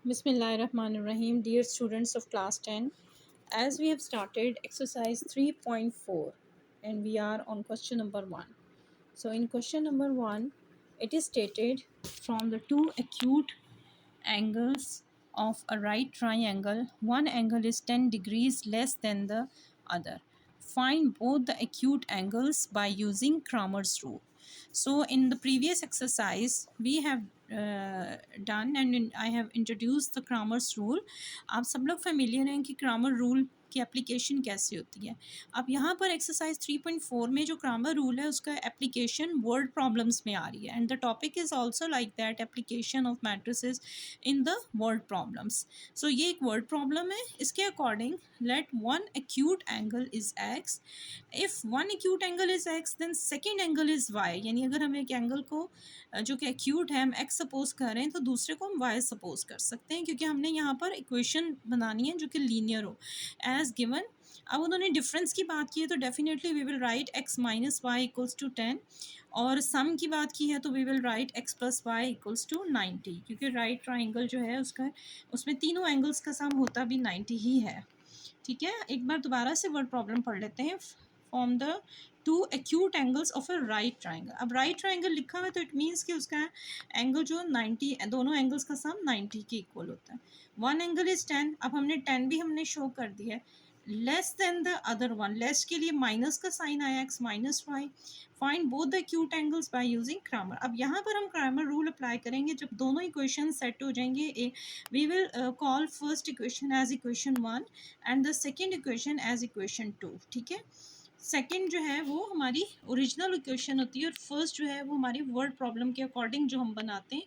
Bismillahirrahmanirrahim. Dear students of class 10, as we have started exercise 3.4 and we are on question number 1. So in question number 1, it is stated from the two acute angles of a right triangle, one angle is 10 degrees less than the other. Find both the acute angles by using Cramer's rule. So in the previous exercise we have done and I have introduced the Cramer's rule. आप सब लोग familiar हैं कि Cramer rule की application कैसे होती है. अब यहाँ पर एक्सरसाइज 3.4 में जो क्रामर रूल है उसका एप्लीकेशन वर्ड प्रॉब्लम्स में आ रही है and the topic is also like that application of matrices in the word problems. So ये एक वर्ड प्रॉब्लम है. इसके according let one acute angle is x. If one acute angle is x then second angle is y. यानी अगर हम एक angle को जो कि एक्यूट है हम एक्स सपोज कर रहे हैं तो दूसरे को हम वाई सपोज कर सकते हैं क्योंकि हमने यहाँ पर इक्वेशन बनानी है जो कि लीनियर हो एज गिवन. अब उन्होंने डिफरेंस की बात की है तो definitely we will write x minus y equals to 10 और सम की बात की है तो we will write x plus y equals to 90 क्योंकि राइट ट्राइंगल जो है उसका उसमें तीनों एंगल्स का सम होता भी 90 ही है. ठीक है, एक बार दोबारा से वर्ड प्रॉब्लम पढ़ लेते हैं. Form the two acute angles of a right triangle. अब राइट ट्राइंगल लिखा हुआ है तो इट मीन्स कि उसका एंगल जो 90 दोनों एंगल्स का सम 90 के इक्वल होता है. One angle is 10. अब हमने 10 भी हमने शो कर दिया है. Less than the other one, less के लिए माइनस का साइन आया x minus y. Find both the acute angles by using Cramer. अब यहाँ पर हम क्रामर रूल अप्लाई करेंगे. जब दोनों इक्वेशन सेट हो जाएंगे we will call first equation as equation 1 and the second equation as equation 2. ठीक है, सेकेंड जो है वो हमारी ओरिजिनल इक्वेशन होती है और फर्स्ट जो है वो हमारी वर्ड प्रॉब्लम के अकॉर्डिंग जो हम बनाते हैं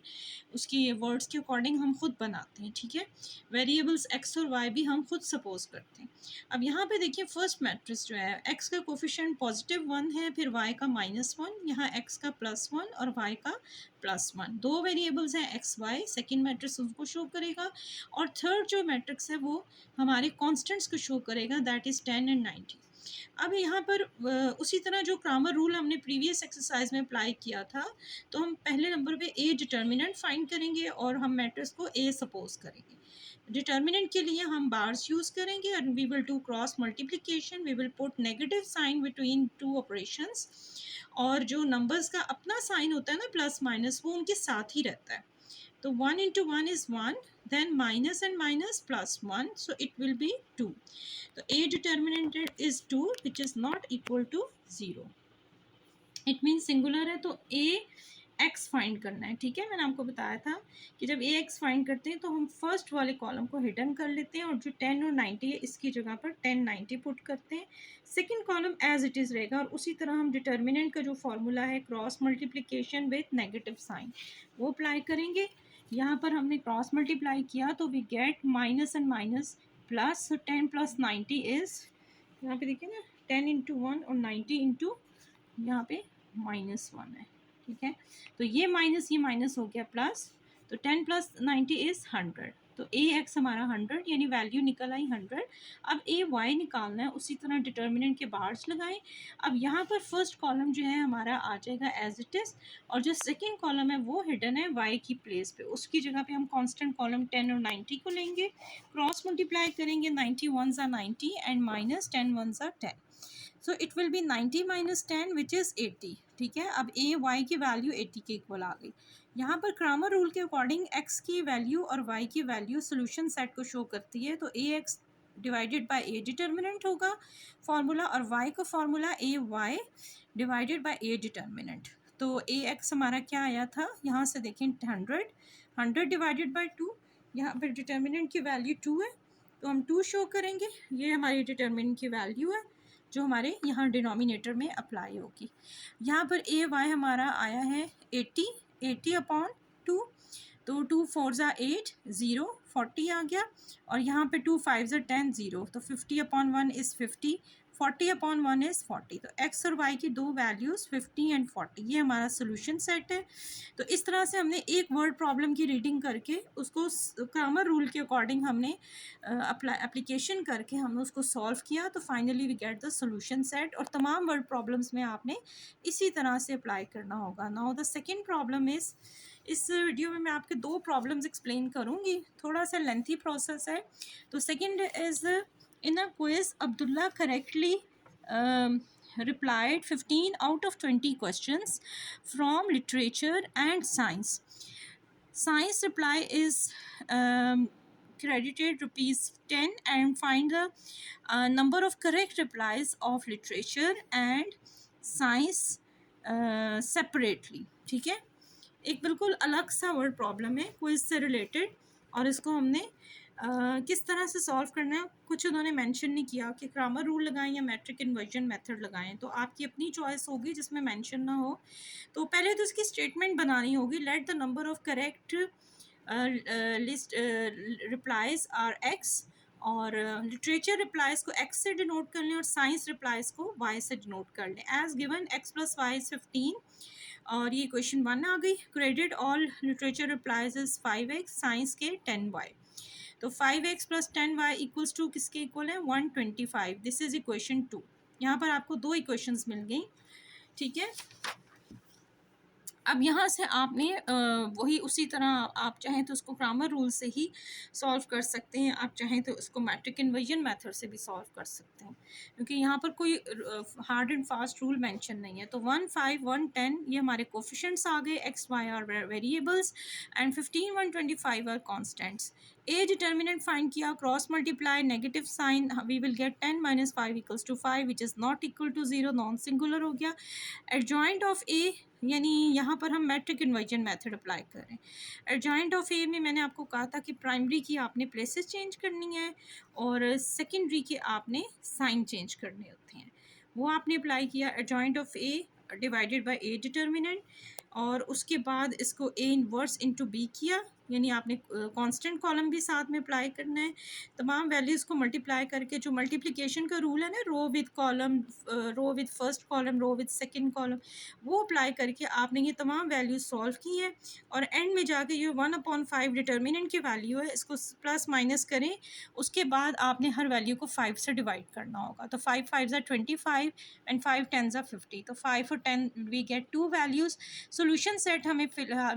उसकी वर्ड्स के अकॉर्डिंग हम खुद बनाते हैं. ठीक है, वेरिएबल्स x और y भी हम खुद सपोज करते हैं. अब यहाँ पे देखिए फर्स्ट मैट्रिक्स जो है x का कोफिशिएंट +1 है, फिर y का -1, यहाँ x का +1 और y का +1. दो वेरिएबल्स हैं x y. सेकेंड मैट्रिक्स उसको शो करेगा और थर्ड जो मैट्रिक्स है वो हमारे कॉन्स्टेंट्स को शो करेगा दैट इज़ 10 एंड 90. अब यहाँ पर उसी तरह जो क्रामर रूल हमने प्रीवियस एक्सरसाइज में अप्लाई किया था तो हम पहले नंबर पे ए डिटर्मिनेंट फाइंड करेंगे और हम मैट्रिक्स को ए सपोज करेंगे. डिटर्मिनेंट के लिए हम बार्स यूज़ करेंगे and we will do cross multiplication. We will put negative sign between two operations और जो नंबर्स का अपना साइन होता है ना प्लस माइनस वो उनके साथ ही रहता है. तो 1 into 1 is 1, then minus and minus plus 1, so it will be 2. तो A determinant is 2 which is not equal to 0. It means singular है तो A x फाइंड करना है. ठीक है, मैंने आपको बताया था कि जब ए एक्स फाइंड करते हैं तो हम फर्स्ट वाले कॉलम को हिडन कर लेते हैं और जो 10 और 90 है इसकी जगह पर 10 90 पुट करते हैं. Second column as it is रहेगा और उसी तरह हम डिटर्मिनेंट का जो फॉर्मूला है cross multiplication with negative sign वो अप्लाई करेंगे. यहाँ पर हमने क्रॉस मल्टीप्लाई किया तो we get minus and minus plus. 10 plus 90 is, यहाँ पे देखिए ना 10 इंटू 1 और 90 इंटू यहाँ पे -1 है. ठीक है, तो ये माइनस हो गया प्लस. तो 10 प्लस 90 इज़ 100. तो ए एक्स हमारा 100 यानी वैल्यू निकल आई 100. अब ए वाई निकालना है, उसी तरह डिटर्मिनेंट के बार्स लगाएं. अब यहाँ पर फर्स्ट कॉलम जो है हमारा आ जाएगा एज इट इज़ और जो सेकंड कॉलम है वो हिडन है वाई की प्लेस पे. उसकी जगह पे हम कांस्टेंट कॉलम 10 और 90 को लेंगे, क्रॉस मल्टीप्लाई करेंगे. 90 1s are 90 and minus 10 1s are 10. So it will be 90 minus 10 which is 80. ठीक है, अब ए वाई की वैल्यू 80 के इक्वल आ गई. यहाँ पर क्रामर रूल के अकॉर्डिंग एक्स की वैल्यू और वाई की वैल्यू सोल्यूशन सेट को शो करती है. तो A x divided by A determinant होगा फार्मूला और वाई का formula A y divided by A determinant. तो ए एक्स हमारा क्या आया था, यहाँ से देखें 100 डिवाइडेड बाई 2. यहाँ पर डिटर्मिनेंट की वैल्यू 2 है तो हम 2 शो करेंगे. ये हमारी डिटर्मिनेंट की वैल्यू है जो हमारे यहाँ डिनोमिनेटर में अप्लाई होगी. यहाँ पर ए वाई हमारा आया है 80 अपॉन 2. तो 2 4s are 8 0 40 आ गया और यहाँ पे 2 5s are 10 0. तो 50 अपॉन 1 इज़ 50, 40 अपॉन 1 इज़ 40. तो एक्स और वाई की दो वैल्यूज़ 50 एंड 40 ये हमारा सोल्यूशन सेट है. तो इस तरह से हमने एक वर्ड प्रॉब्लम की रीडिंग करके उसको क्रामर रूल के अकॉर्डिंग हमने एप्लीकेशन करके हमने उसको सॉल्व किया. तो finally we get the solution set और तमाम वर्ड प्रॉब्लम्स में आपने इसी तरह से अप्लाई करना होगा. Now the second problem is इस वीडियो में मैं आपके 2 प्रॉब्लम्स एक्सप्लेन करूँगी, थोड़ा सा लेंथी प्रोसेस है। तो second is in a quiz Abdullah correctly replied 15 out of 20 questions from literature and science. Science reply is credited ₹10 and find the number of correct replies of literature and science separately. ठीक है, एक बिल्कुल अलग सा word problem है quiz से related, और इसको हमने किस तरह से सॉल्व करना है कुछ उन्होंने मेंशन नहीं किया कि ग्रामर रूल लगाएं या मैट्रिक इन्वर्जन मेथड लगाएं, तो आपकी अपनी चॉइस होगी जिसमें मेंशन ना हो। तो पहले तो इसकी स्टेटमेंट बनानी होगी, let the number of correct list replies are x, और लिटरेचर रिप्लाइज को x से डिनोट कर लें और साइंस रिप्लाइज को y से डिनोट कर लें। As given x + y is 15, और ये क्वेश्चन 1 आ गई। Credit all literature replies is 5x, science के 10y। तो 5x + 10y इक्वल्स टू किसके इक्वल है 125। This is equation 2। यहाँ पर आपको 2 इक्वेशंस मिल गई, ठीक है। अब यहाँ से आपने वही उसी तरह आप चाहें तो उसको ग्रामर रूल से ही सॉल्व कर सकते हैं, आप चाहें तो उसको मैट्रिक इन्वर्जन मेथड से भी सॉल्व कर सकते हैं, क्योंकि यहाँ पर कोई hard and fast rule mention नहीं है। तो 1, 5, 1, 10 ये हमारे कोफिशिएंट्स आ गए, x, y are variables and 15, 125 are constants. A determinant find किया, cross multiply, negative sign, we will get 10 - 5 = 5 which is not equal to 0, non singular हो गया। एडजॉइंट ऑफ ए, यानी यहाँ पर हम मैट्रिक इन्वर्जन मेथड अप्लाई कर रहे हैं। एडजॉइंट ऑफ ए में मैंने आपको कहा था कि प्राइमरी की आपने प्लेसेस चेंज करनी है और सेकेंडरी के आपने साइन चेंज करने होते हैं, वो आपने अप्लाई किया। Adjoint of A divided by A determinant, और उसके बाद इसको ए इनवर्स इंटू बी किया, यानी आपने कांस्टेंट कॉलम भी साथ में अप्लाई करना है। तमाम वैल्यूज़ को मल्टीप्लाई करके, जो मल्टीप्लिकेशन का रूल है ना, row with column, row with first column, row with second column, वो अप्लाई करके आपने ये तमाम वैल्यूज़ सॉल्व की हैं। और एंड में जाके ये 1/5 डिटर्मिनेंट की वैल्यू है, इसको प्लस माइनस करें, उसके बाद आपने हर वैल्यू को 5 से डिवाइड करना होगा। तो 5 × 5 = 25 एंड 5 × 10 = 50। तो 5 और 10 we get 2 values. Solution set हमें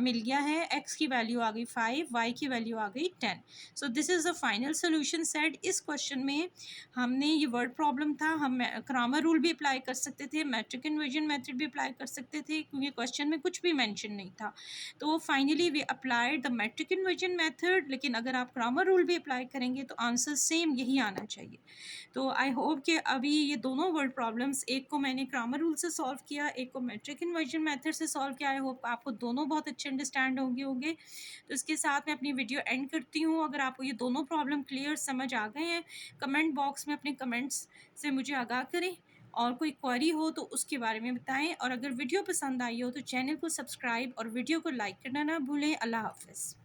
मिल गया है, x की वैल्यू आ गई 5, y की वैल्यू आ गई 10। So this is the final solution set. इस क्वेश्चन में हमने ये वर्ड प्रॉब्लम था, हम ग्रामर रूल भी अप्लाई कर सकते थे, मैट्रिक इन्वर्जन मेथड भी अप्लाई कर सकते थे, क्योंकि क्वेश्चन में कुछ भी मेंशन नहीं था। तो finally we applied the matrix inversion method, लेकिन अगर आप ग्रामर रूल भी अप्लाई करेंगे तो आंसर सेम यही आना चाहिए। तो आई होप कि अभी ये दोनों वर्ड प्रॉब्लम्स, एक को मैंने ग्रामर रूल से सॉल्व किया, एक को मैट्रिक इन्वर्जन मेथड से सॉल्व किया, आई होप आपको दोनों बहुत अच्छे अंडरस्टैंड होंगे। तो इसके साथ मैं अपनी वीडियो एंड करती हूँ। अगर आपको ये दोनों प्रॉब्लम क्लियर समझ आ गए हैं, कमेंट बॉक्स में अपने कमेंट्स से मुझे आगाह करें, और कोई क्वेरी हो तो उसके बारे में बताएं, और अगर वीडियो पसंद आई हो तो चैनल को सब्सक्राइब और वीडियो को लाइक करना ना भूलें। अल्लाह हाफ़िज़।